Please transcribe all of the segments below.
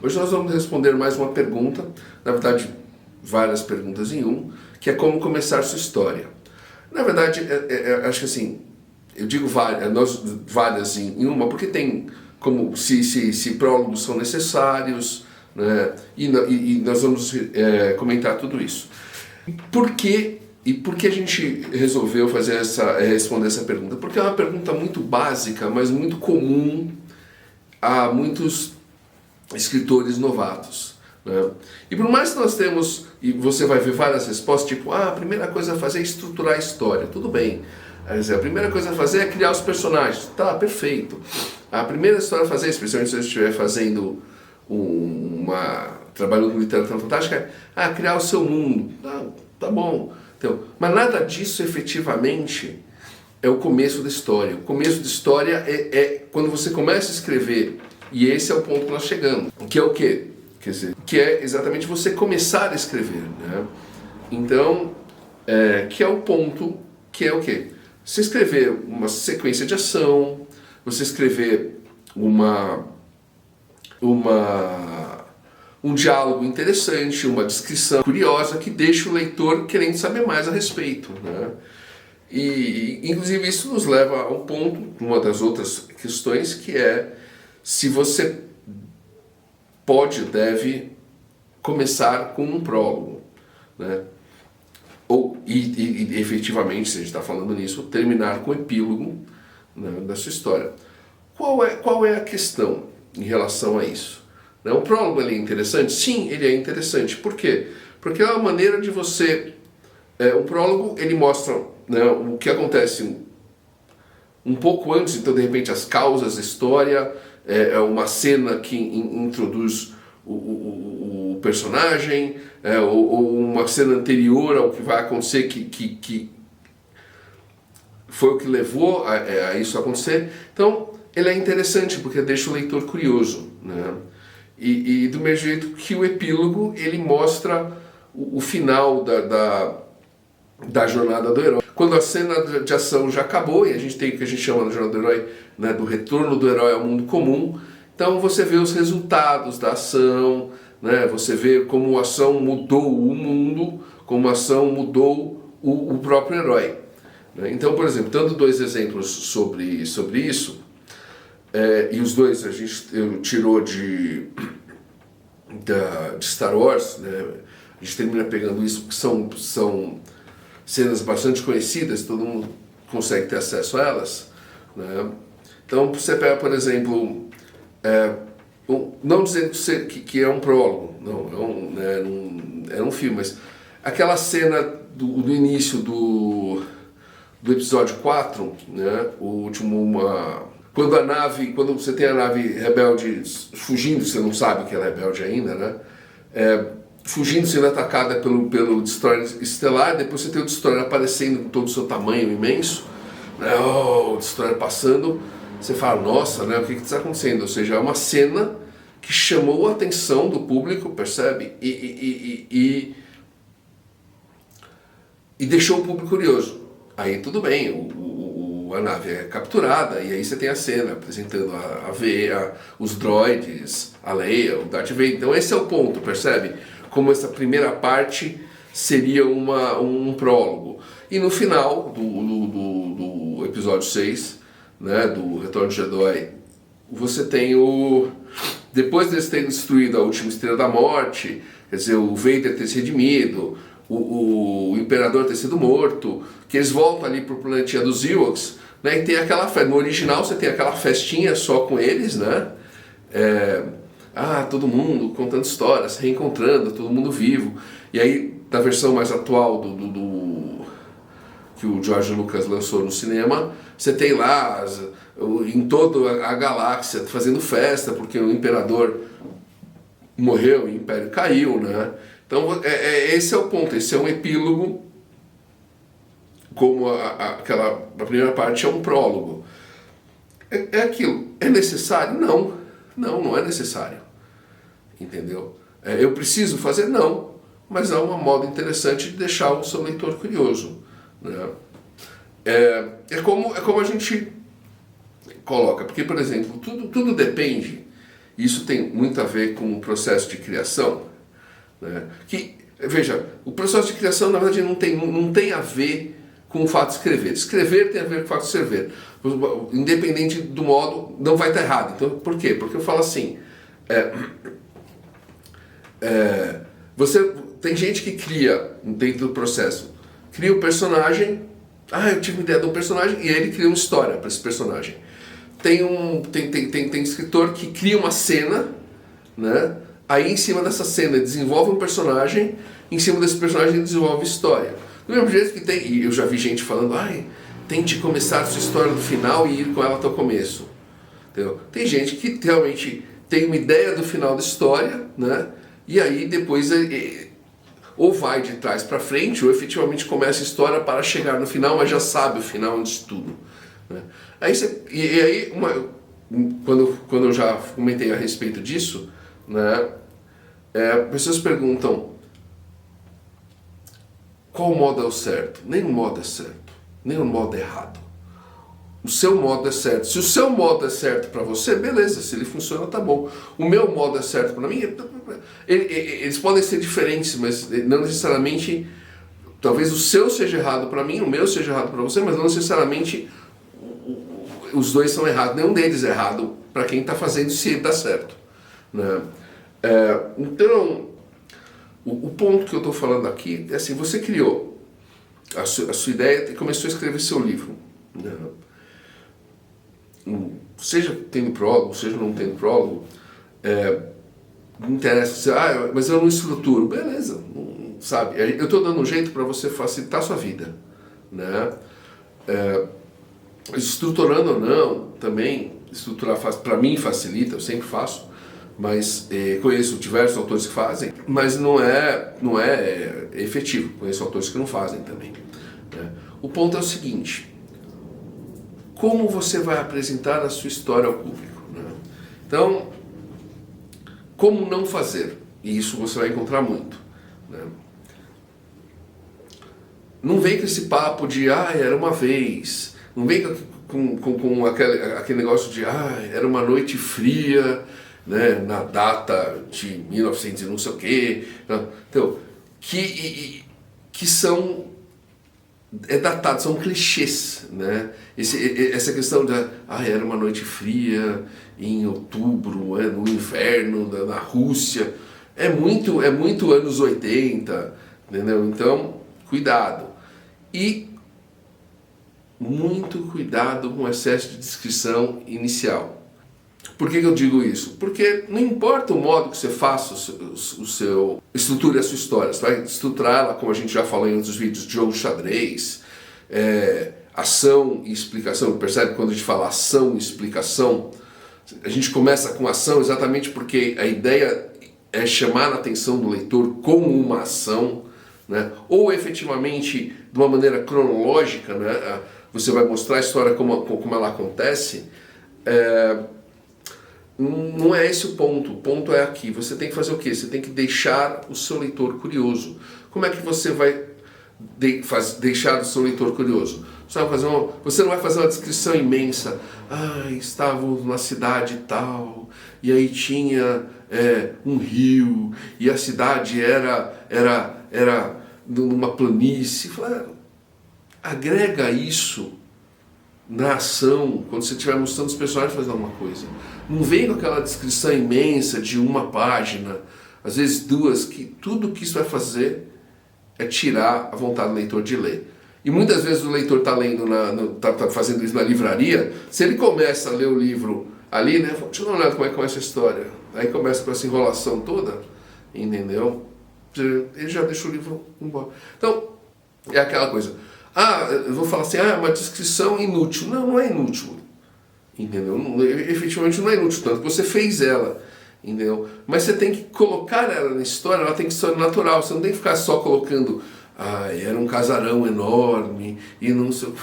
Hoje nós vamos responder mais uma pergunta, na verdade várias perguntas em um, que é como começar sua história. Na verdade, acho que assim, eu digo várias em uma, porque tem como se prólogos são necessários, né, e nós vamos comentar tudo isso. Por que a gente resolveu responder essa pergunta? Porque é uma pergunta muito básica, mas muito comum a muitos escritores novatos, né? E por mais que nós temos, e você vai ver várias respostas, tipo, a primeira coisa a fazer é estruturar a história, tudo bem. A primeira coisa a fazer é criar os personagens, tá, perfeito. A primeira história a fazer, especialmente se você estiver fazendo trabalhando com literatura fantástica, é criar o seu mundo, tá bom. Então, mas nada disso efetivamente é o começo da história. O começo da história é quando você começa a escrever. E esse é o ponto que nós chegamos. Que é o quê? Quer dizer, que é exatamente você começar a escrever, né? Então, que é o ponto, que é o quê? Você escrever uma sequência de ação, você escrever um diálogo interessante, uma descrição curiosa que deixa o leitor querendo saber mais a respeito, né? E, inclusive, isso nos leva a um ponto, uma das outras questões, que é se você deve começar com um prólogo, né? E efetivamente, se a gente está falando nisso, terminar com o epílogo, né, da sua história. Qual é a questão em relação a isso? Né? O prólogo é interessante? Sim, ele é interessante. Por quê? Porque é uma maneira de você... o prólogo ele mostra, né, o que acontece um pouco antes, então de repente as causas da história, uma cena que introduz o personagem, ou uma cena anterior ao que vai acontecer que foi o que levou a isso acontecer. Então ele é interessante porque deixa o leitor curioso, né? E do mesmo jeito que o epílogo ele mostra o final da jornada do herói. Quando a cena de ação já acabou, e a gente tem o que a gente chama na jornada do herói, né, do retorno do herói ao mundo comum, então você vê os resultados da ação, né, você vê como a ação mudou o mundo, como a ação mudou o próprio herói. Então, por exemplo, dando dois exemplos sobre isso, e os dois eu tirou de Star Wars, né, a gente termina pegando isso porque são cenas bastante conhecidas, todo mundo consegue ter acesso a elas, né? Então você pega, por exemplo, não dizendo que é um prólogo, não, é um filme, mas aquela cena do início do episódio 4, né, o último, quando você tem a nave rebelde fugindo, você não sabe que ela é rebelde ainda, né? Fugindo, sendo atacada pelo Destroyer estelar, depois você tem o Destroyer aparecendo com todo o seu tamanho imenso, né? O Destroyer passando, você fala, nossa, né, o que está acontecendo? Ou seja, é uma cena que chamou a atenção do público, percebe? E deixou o público curioso. Aí tudo bem, a nave é capturada, e aí você tem a cena apresentando a Veia, os droids, a Leia, o Darth Vader. Então esse é o ponto, percebe? Como essa primeira parte seria um prólogo. E no final do episódio 6, né, do Retorno de Jedi, você tem depois deles terem destruído a última Estrela da Morte, quer dizer, o Vader ter se redimido, o Imperador ter sido morto, que eles voltam ali para o planetinha dos Ewoks, né, e tem aquela festa. No original você tem aquela festinha só com eles, né? Todo mundo contando histórias, reencontrando, todo mundo vivo. E aí, na versão mais atual que o George Lucas lançou no cinema, você tem lá em toda a galáxia fazendo festa, porque o Imperador morreu, o Império caiu, né? Então esse é o ponto, esse é um epílogo, como a primeira parte é um prólogo. É aquilo, é necessário? Não é necessário. Entendeu? Eu preciso fazer? Não, mas é uma modo interessante de deixar o seu leitor curioso, né? É como a gente coloca, porque, por exemplo, tudo depende, Isso tem muito a ver com o processo de criação, né? Que, veja, o processo de criação, na verdade, não tem a ver com o fato de escrever. Escrever tem a ver com o fato de escrever. Independente do modo, não vai estar errado. Então, por quê? Porque eu falo assim, tem gente que cria, dentro do processo, cria um personagem, eu tive uma ideia de um personagem, e ele cria uma história para esse personagem. Tem escritor que cria uma cena, né? Aí em cima dessa cena desenvolve um personagem, em cima desse personagem desenvolve história. Do mesmo jeito que tem, e eu já vi gente falando, tente começar a sua história do final e ir com ela até o começo. Entendeu? Tem gente que realmente tem uma ideia do final da história, né? E aí depois ou vai de trás para frente, ou efetivamente começa a história para chegar no final, mas já sabe o final antes de tudo. Né? Quando eu já comentei a respeito disso, né, pessoas perguntam qual modo é o certo? Nenhum modo é certo, nenhum modo é errado. O seu modo é certo. Se o seu modo é certo para você, beleza, se ele funciona, tá bom. O meu modo é certo para mim, eles podem ser diferentes, mas não necessariamente, talvez o seu seja errado para mim, o meu seja errado para você, mas não necessariamente os dois são errados, nenhum deles é errado para quem está fazendo, se ele dá certo. Né? Então, o ponto que eu estou falando aqui é assim, você criou a sua ideia e começou a escrever seu livro. Né? Seja tendo prólogo, seja não tendo prólogo, não interessa, mas eu não estruturo. Beleza, sabe? Eu estou dando um jeito para você facilitar a sua vida. Né? Estruturando ou não, também, estruturar para mim facilita, eu sempre faço, mas conheço diversos autores que fazem, mas não é efetivo, conheço autores que não fazem também. Né? O ponto é o seguinte, como você vai apresentar a sua história ao público? Né? Então, como não fazer? E isso você vai encontrar muito. Né? Não vem com esse papo de, era uma vez. Não vem com aquele negócio de, era uma noite fria, né, na data de 1900 e não sei o quê. Então, que são datados, são clichês, né? Essa questão de, era uma noite fria em outubro, no inverno, na Rússia, é muito anos 80, entendeu? Então, cuidado. E muito cuidado com o excesso de descrição inicial. Por que eu digo isso? Porque não importa o modo que você faça estruture a sua história, você vai estruturar ela, como a gente já falou em outros vídeos, jogo xadrez, ação e explicação. Percebe quando a gente fala ação e explicação? A gente começa com ação exatamente porque a ideia é chamar a atenção do leitor com uma ação, né? Ou efetivamente de uma maneira cronológica, né? Você vai mostrar a história como ela acontece. Não é esse o ponto é aqui. Você tem que fazer o quê? Você tem que deixar o seu leitor curioso. Como é que você vai deixar o seu leitor curioso? Você não vai fazer uma descrição imensa. Estávamos na cidade tal, e aí tinha um rio, e a cidade era numa planície. Agrega isso na ação, quando você estiver mostrando os personagens fazendo alguma coisa. Não vem com aquela descrição imensa de uma página, às vezes duas, que tudo que isso vai fazer é tirar a vontade do leitor de ler. E muitas vezes o leitor está lendo, tá fazendo isso na livraria, se ele começa a ler o livro ali, né, deixa eu dar uma olhada como é que começa a história. Aí começa com essa enrolação toda, entendeu? Ele já deixa o livro embora. Então, é aquela coisa. Eu vou falar assim, uma descrição inútil. Não é inútil. Entendeu? Efetivamente não é inútil, tanto que você fez ela. Entendeu? Mas você tem que colocar ela na história, ela tem que ser natural. Você não tem que ficar só colocando, era um casarão enorme e não sei o que.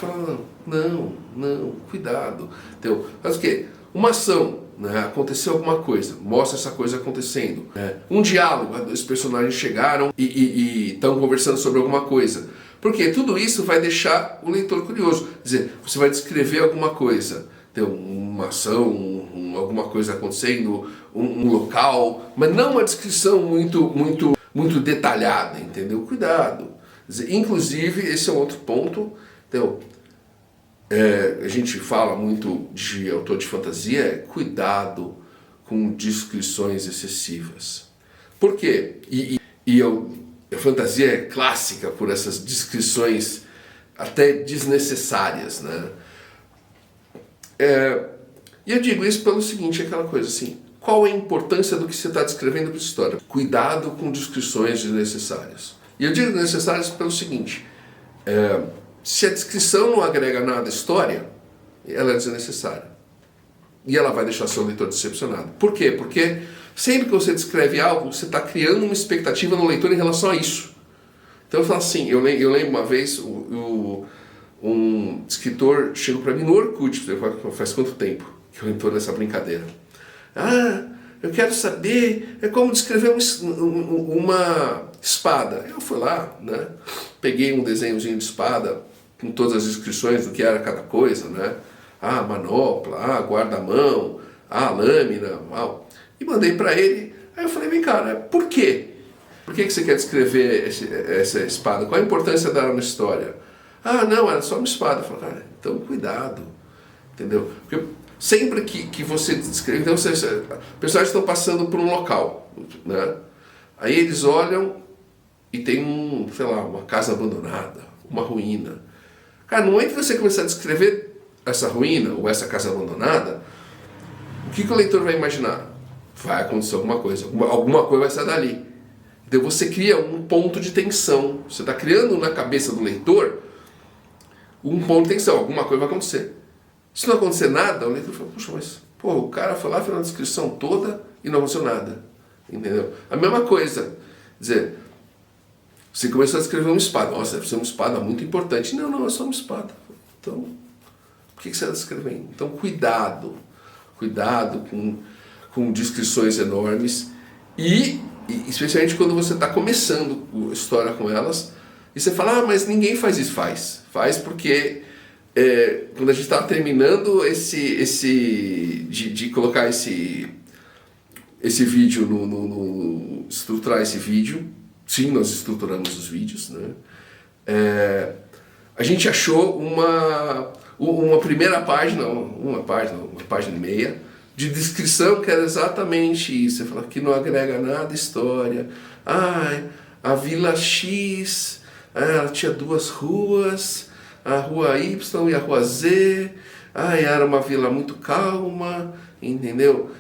Não, cuidado. Então, faz o quê? Uma ação, né? Aconteceu alguma coisa, mostra essa coisa acontecendo. Um diálogo, os personagens chegaram e estão conversando sobre alguma coisa. Porque tudo isso vai deixar o leitor curioso. Quer dizer, você vai descrever alguma coisa, tem uma ação, alguma coisa acontecendo, um local, mas não uma descrição muito detalhada, entendeu? Cuidado. Inclusive, esse é um outro ponto. Então, a gente fala muito de autor de fantasia, cuidado com descrições excessivas. Por quê? A fantasia é clássica por essas descrições até desnecessárias, né? E eu digo isso pelo seguinte, aquela coisa assim, qual é a importância do que você está descrevendo para a história? Cuidado com descrições desnecessárias. E eu digo desnecessárias pelo seguinte, se a descrição não agrega nada à história, ela é desnecessária. E ela vai deixar seu leitor decepcionado. Por quê? Porque sempre que você descreve algo, você está criando uma expectativa no leitor em relação a isso. Então eu falo assim, eu lembro uma vez, um escritor chegou para mim no Orkut, faz quanto tempo que eu estou nessa brincadeira. Eu quero saber como descrever uma espada. Eu fui lá, né? Peguei um desenhozinho de espada com todas as descrições do que era cada coisa, né? Manopla, guarda-mão, lâmina, e mandei para ele. Aí eu falei, vem cá, né? Por quê? Por que você quer descrever essa espada? Qual a importância dela na história? Não, era só uma espada. Eu falei, então cuidado, entendeu? Porque sempre que você descreve, então os personagens estão passando por um local, né? Aí eles olham e tem uma casa abandonada, uma ruína. Cara, no momento que você começar a descrever essa ruína ou essa casa abandonada, o que o leitor vai imaginar? Vai acontecer alguma coisa vai sair dali. Então você cria um ponto de tensão, você está criando na cabeça do leitor um ponto de tensão, alguma coisa vai acontecer. Se não acontecer nada, o leitor fala, puxa, mas o cara foi lá, fez uma descrição toda e não aconteceu nada. Entendeu? A mesma coisa, quer dizer, você começou a descrever uma espada, nossa, deve ser uma espada muito importante. Não, é só uma espada. Então, por que você está descrevendo? Então, cuidado com descrições enormes e especialmente quando você está começando a história com elas e você fala, mas ninguém faz isso. Faz porque quando a gente estava terminando de colocar esse vídeo estruturar esse vídeo, sim, nós estruturamos os vídeos, né? A gente achou uma primeira página, uma página e meia, de descrição que era exatamente isso. Você fala que não agrega nada à história. A Vila X, ela tinha 2 ruas, a Rua Y e a Rua Z. Era uma vila muito calma, entendeu?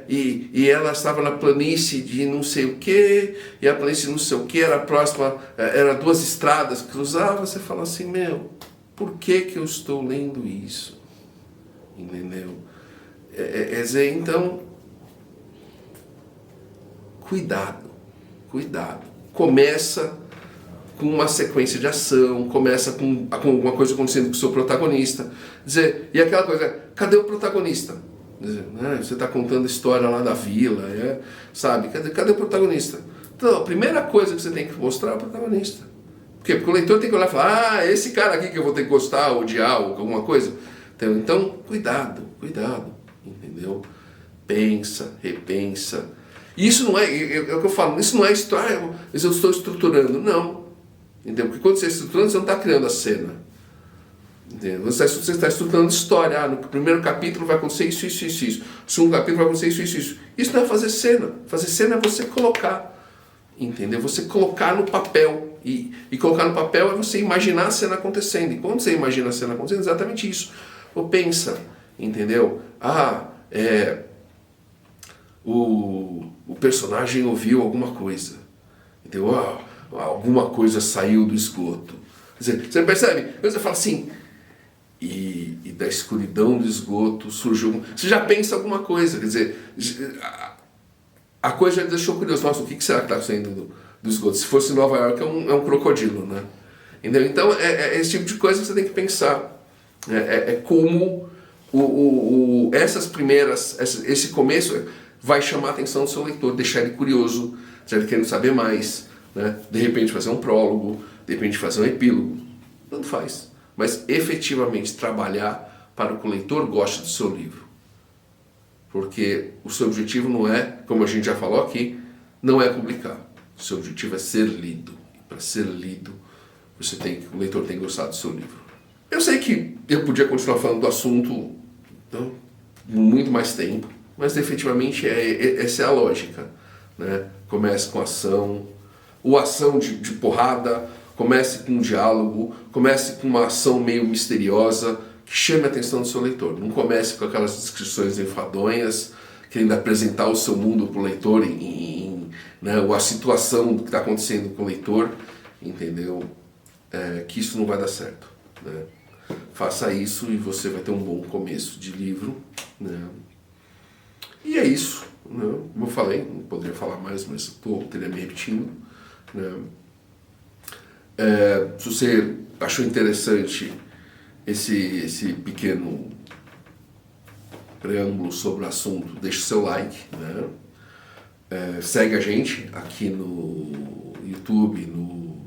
E ela estava na planície de não sei o que, e a planície de não sei o que era próxima, era 2 estradas que cruzavam. Você fala assim, por que eu estou lendo isso? Entendeu? Então, cuidado. Começa com uma sequência de ação, começa com alguma coisa acontecendo com o seu protagonista. E aquela coisa, cadê o protagonista? Você está contando a história lá da vila, sabe? Cadê o protagonista? Então, a primeira coisa que você tem que mostrar é o protagonista. Por quê? Porque o leitor tem que olhar e falar, esse cara aqui que eu vou ter que gostar, odiar, ou alguma coisa. Então, cuidado, entendeu? Pensa, repensa. E isso não é o que eu falo, isso não é história, mas eu estou estruturando. Não. Entendeu? Porque quando você está estruturando, você não está criando a cena. Entendeu? Você está estruturando história. No primeiro capítulo vai acontecer isso. No segundo capítulo vai acontecer isso. Isso não é fazer cena. Fazer cena é você colocar. Entendeu? Você colocar no papel. E colocar no papel é você imaginar a cena acontecendo. E quando você imagina a cena acontecendo, é exatamente isso. Ou pensa, entendeu? O personagem ouviu alguma coisa. Entendeu? Alguma coisa saiu do esgoto. Quer dizer, você percebe? Você fala assim, e da escuridão do esgoto surgiu... Você já pensa alguma coisa, quer dizer, a coisa já deixou curioso. Nossa, o que será que está saindo do esgoto? Se fosse Nova York, é um crocodilo, né? Entendeu? Então, é esse tipo de coisa que você tem que pensar. Como esse começo vai chamar a atenção do seu leitor, deixar ele curioso, deixar ele querendo saber mais, né? De repente fazer um prólogo, de repente fazer um epílogo, tanto faz. Mas efetivamente trabalhar para que o leitor goste do seu livro. Porque o seu objetivo não é, como a gente já falou aqui, não é publicar. O seu objetivo é ser lido. E para ser lido, o leitor tem que gostar do seu livro. Eu sei que eu podia continuar falando do assunto, então, muito mais tempo, mas definitivamente essa é a lógica, né? Comece com ação, ou ação de porrada, comece com um diálogo, comece com uma ação meio misteriosa, que chame a atenção do seu leitor. Não comece com aquelas descrições enfadonhas, querendo apresentar o seu mundo para o leitor, né, ou a situação que está acontecendo com o leitor, entendeu? Que isso não vai dar certo, né? Faça isso e você vai ter um bom começo de livro, né? E é isso, né? Como eu falei, não poderia falar mais, mas teria me repetindo, né? Se você achou interessante esse pequeno preâmbulo sobre o assunto, deixe seu like, né? Segue a gente aqui no YouTube, no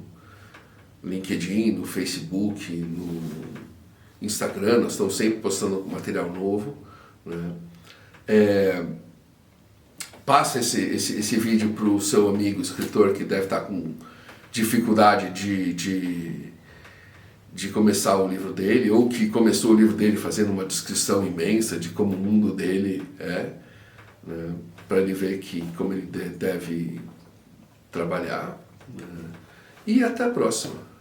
LinkedIn, no Facebook, no Instagram. Nós estamos sempre postando material novo, né? Passa esse vídeo para o seu amigo escritor que deve estar com dificuldade de começar o livro dele, ou que começou o livro dele fazendo uma descrição imensa de como o mundo dele é, né? Para ele ver como ele deve trabalhar, né? E até a próxima.